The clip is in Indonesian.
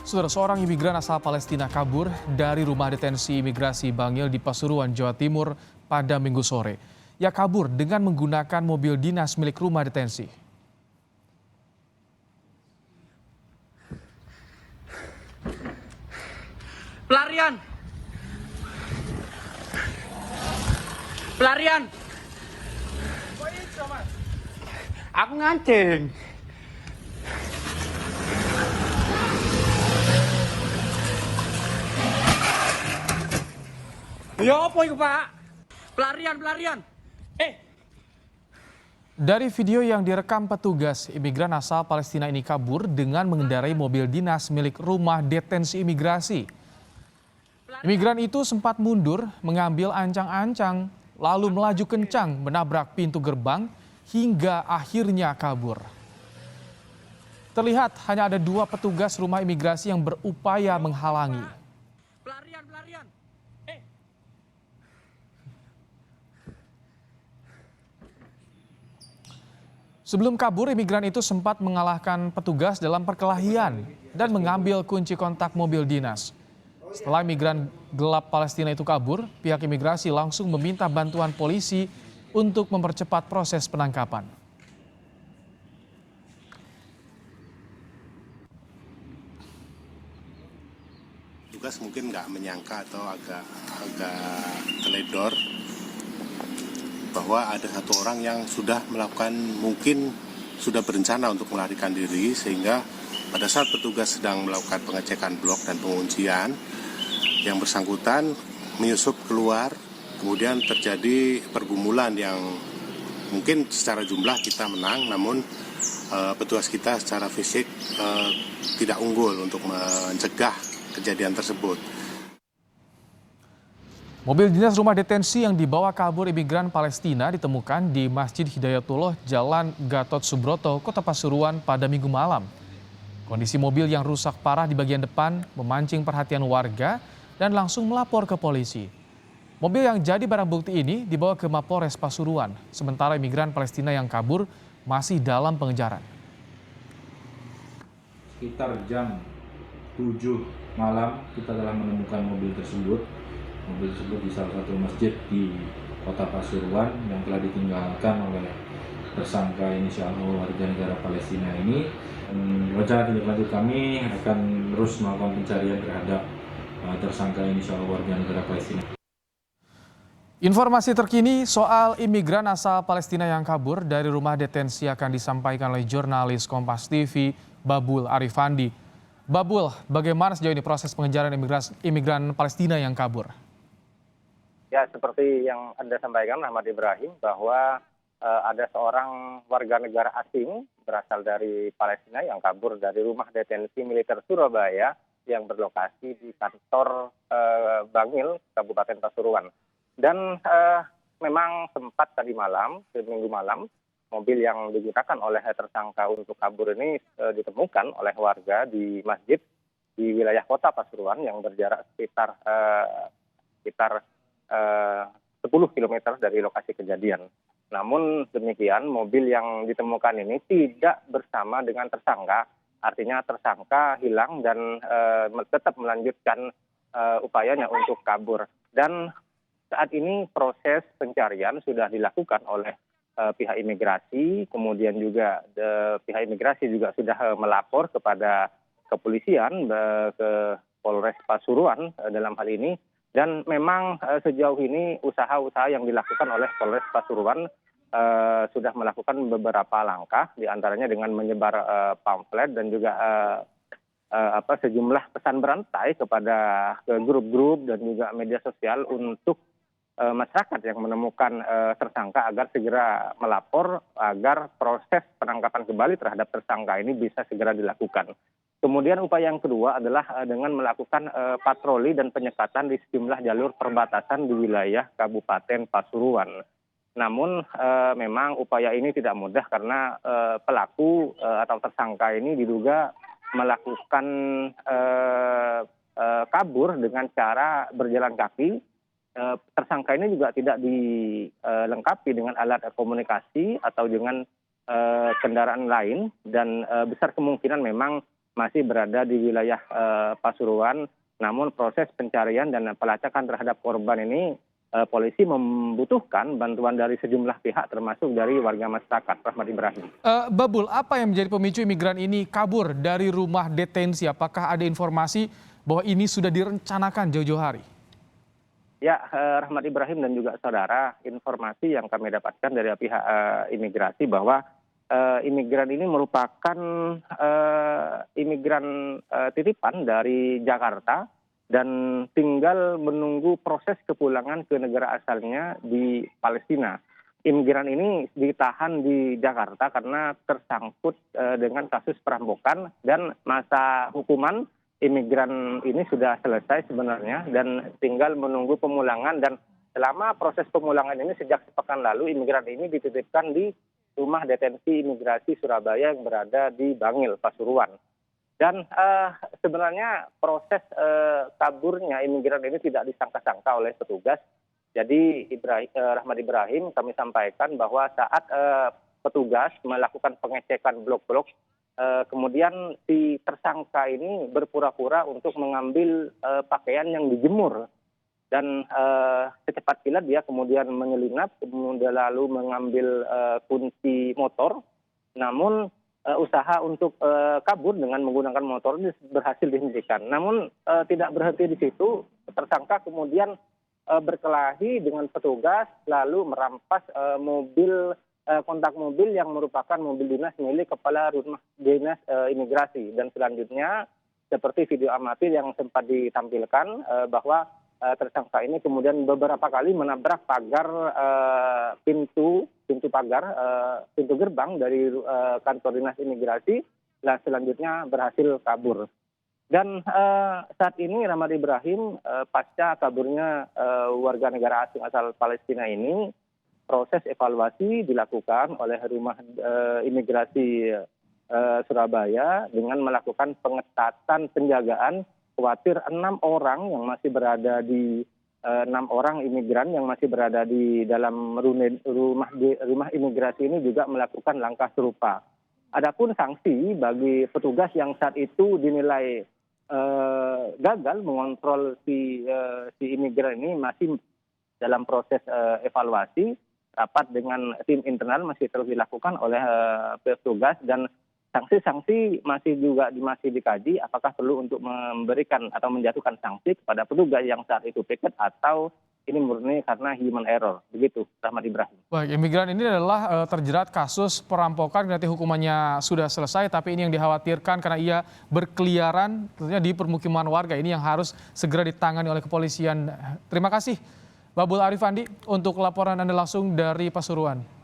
Saudara, seorang imigran asal Palestina kabur dari rumah detensi imigrasi Bangil di Pasuruan, Jawa Timur pada Minggu sore. Ia kabur dengan menggunakan mobil dinas milik rumah detensi. Pelarian! Pelarian! Aku ngancing. Ya apa itu, Pak? Pelarian, pelarian. Dari video yang direkam petugas, imigran asal Palestina ini kabur dengan mengendarai mobil dinas milik rumah detensi imigrasi. Imigran itu sempat mundur, mengambil ancang-ancang, lalu melaju kencang menabrak pintu gerbang hingga akhirnya kabur. Terlihat hanya ada dua petugas rumah imigrasi yang berupaya menghalangi. Pelarian, pelarian. Sebelum kabur, imigran itu sempat mengalahkan petugas dalam perkelahian dan mengambil kunci kontak mobil dinas. Setelah imigran gelap Palestina itu kabur, pihak imigrasi langsung meminta bantuan polisi untuk mempercepat proses penangkapan. Tugas mungkin nggak menyangka atau agak teledor bahwa ada satu orang yang sudah melakukan, mungkin sudah berencana untuk melarikan diri, sehingga pada saat petugas sedang melakukan pengecekan blok dan penguncian, yang bersangkutan menyusup keluar, kemudian terjadi pergumulan yang mungkin secara jumlah kita menang, namun petugas kita secara fisik tidak unggul untuk mencegah kejadian tersebut. Mobil dinas rumah detensi yang dibawa kabur imigran Palestina ditemukan di Masjid Hidayatullah, Jalan Gatot Subroto, Kota Pasuruan pada Minggu malam. Kondisi mobil yang rusak parah di bagian depan memancing perhatian warga dan langsung melapor ke polisi. Mobil yang jadi barang bukti ini dibawa ke Mapolres Pasuruan, sementara imigran Palestina yang kabur masih dalam pengejaran. Sekitar jam 7 malam kita telah menemukan mobil tersebut. Mobil tersebut di salah satu masjid di Kota Pasuruan yang telah ditinggalkan oleh tersangka inisial O warga negara Palestina ini. Rencana tindak lanjut kami akan terus melakukan pencarian terhadap tersangka inisial O warga negara Palestina. Informasi terkini soal imigran asal Palestina yang kabur dari rumah detensi akan disampaikan oleh jurnalis Kompas TV Babul Arifandi. Babul, bagaimana sejauh ini proses pengejaran imigran Palestina yang kabur? Ya, seperti yang Anda sampaikan, Ahmad Ibrahim, bahwa ada seorang warga negara asing berasal dari Palestina yang kabur dari rumah detensi militer Surabaya yang berlokasi di kantor Bangil, Kabupaten Pasuruan. Dan memang sempat tadi malam, Minggu malam, mobil yang digunakan oleh tersangka untuk kabur ini ditemukan oleh warga di masjid di wilayah kota Pasuruan yang berjarak sekitar 10 km dari lokasi kejadian. Namun demikian, mobil yang ditemukan ini tidak bersama dengan tersangka, artinya tersangka hilang dan tetap melanjutkan upayanya untuk kabur. Dan saat ini proses pencarian sudah dilakukan oleh pihak imigrasi, kemudian juga pihak imigrasi juga sudah melapor kepada kepolisian, ke Polres Pasuruan dalam hal ini. Dan memang sejauh ini usaha-usaha yang dilakukan oleh Polres Pasuruan sudah melakukan beberapa langkah, diantaranya dengan menyebar pamflet dan juga sejumlah pesan berantai kepada grup-grup dan juga media sosial untuk masyarakat yang menemukan tersangka agar segera melapor agar proses penangkapan kembali terhadap tersangka ini bisa segera dilakukan. Kemudian upaya yang kedua adalah dengan melakukan patroli dan penyekatan di sejumlah jalur perbatasan di wilayah Kabupaten Pasuruan. Namun memang upaya ini tidak mudah karena pelaku atau tersangka ini diduga melakukan kabur dengan cara berjalan kaki. Tersangka ini juga tidak dilengkapi dengan alat komunikasi atau dengan kendaraan lain dan besar kemungkinan memang masih berada di wilayah Pasuruan. Namun proses pencarian dan pelacakan terhadap korban ini polisi membutuhkan bantuan dari sejumlah pihak termasuk dari warga masyarakat. Rahmat Ibrahim. Babul, apa yang menjadi pemicu imigran ini kabur dari rumah detensi? Apakah ada informasi bahwa ini sudah direncanakan jauh-jauh hari? Ya, Rahmat Ibrahim dan juga saudara, informasi yang kami dapatkan dari pihak imigrasi bahwa imigran ini merupakan imigran titipan dari Jakarta dan tinggal menunggu proses kepulangan ke negara asalnya di Palestina. Imigran ini ditahan di Jakarta karena tersangkut dengan kasus perampokan dan masa hukuman imigran ini sudah selesai sebenarnya dan tinggal menunggu pemulangan. Dan selama proses pemulangan ini sejak sepekan lalu imigran ini dititipkan di rumah detensi imigrasi Surabaya yang berada di Bangil, Pasuruan. Dan sebenarnya proses kaburnya imigran ini tidak disangka-sangka oleh petugas. Jadi Rahmat Ibrahim kami sampaikan bahwa saat petugas melakukan pengecekan blok-blok, kemudian si tersangka ini berpura-pura untuk mengambil pakaian yang dijemur. Dan secepat kilat dia kemudian menyelinap, kemudian lalu mengambil kunci motor. Namun usaha untuk kabur dengan menggunakan motor ini berhasil dihentikan. Namun tidak berhenti di situ, tersangka kemudian berkelahi dengan petugas lalu merampas kontak mobil yang merupakan mobil dinas milik kepala rumah dinas imigrasi. Dan selanjutnya seperti video amatir yang sempat ditampilkan bahwa tersangka ini kemudian beberapa kali menabrak pagar pintu gerbang dari kantor dinas imigrasi, dan selanjutnya berhasil kabur. Dan saat ini Rahmat Ibrahim pasca kaburnya warga negara asing asal Palestina ini, proses evaluasi dilakukan oleh rumah imigrasi Surabaya dengan melakukan pengetatan penjagaan. Khawatir 6 orang yang masih berada di 6 orang imigran yang masih berada di dalam rumah imigrasi ini juga melakukan langkah serupa. Adapun sanksi bagi petugas yang saat itu dinilai gagal mengontrol si imigran ini masih dalam proses evaluasi. Rapat dengan tim internal masih terus dilakukan oleh petugas dan sanksi-sanksi masih dikaji apakah perlu untuk memberikan atau menjatuhkan sanksi kepada petugas yang saat itu piket atau ini murni karena human error. Begitu, Rahmat Ibrahim. Baik, imigran ini adalah terjerat kasus perampokan, nanti hukumannya sudah selesai, tapi ini yang dikhawatirkan karena ia berkeliaran tentunya di permukiman warga, ini yang harus segera ditangani oleh kepolisian. Terima kasih Babul Arifandi untuk laporan Anda langsung dari Pasuruan.